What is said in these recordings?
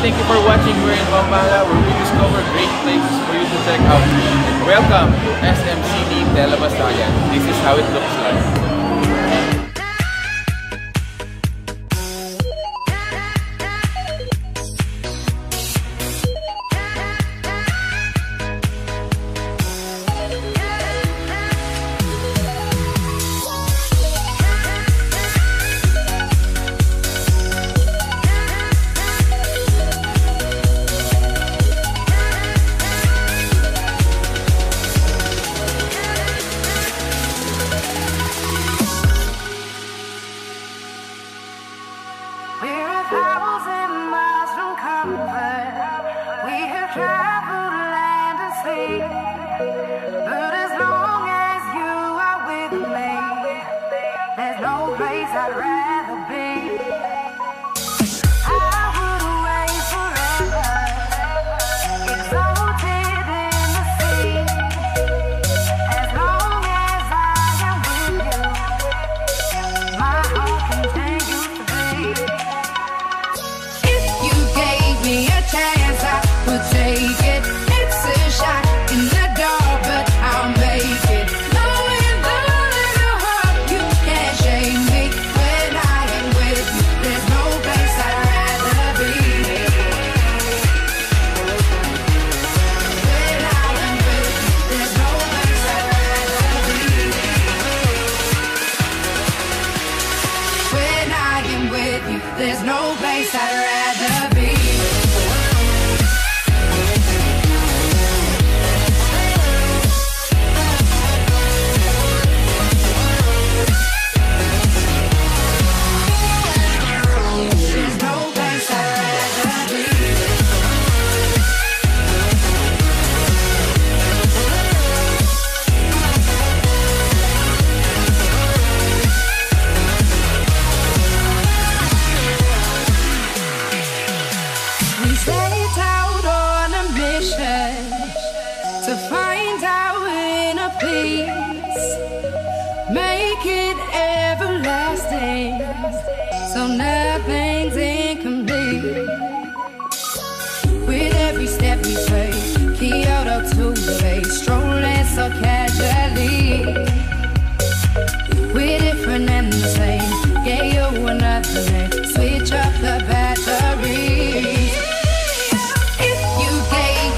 thank you for watching. We're in Pampanga where we discover great places for you to check out. Welcome to SM Store Telabastagan. This is how it looks like. But as long as you are with me, there's no place I'd rather be. I would wait forever, exalted in the sea. As long as I am with you, my heart continues to beat. If you gave me a chance, I would take it. It's a shot in the dark, but I'll make it. Knowing the little heart, you can't shame me. When I am with you, there's no place I'd rather be. When I am with you, there's no place I'd rather be. When I am with you, there's no place I'd rather be. To find our inner peace, make it everlasting, so nothing's incomplete. With every step we take, Kyoto to the bay, strolling so casually. We're different and the same, gave you another name, switch up the batteries.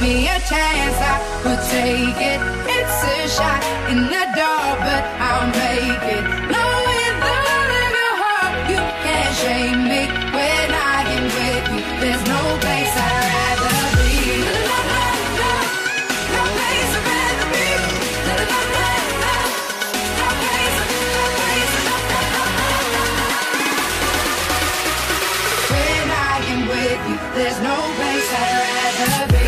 Me a chance, I would take it. It's a shot in the dark, but I'll make it. Knowing the little heart, you can't shame me. When I am with you, there's no place I'd rather be. No place I'd rather be. No place. When I am with you, there's no place I'd rather be.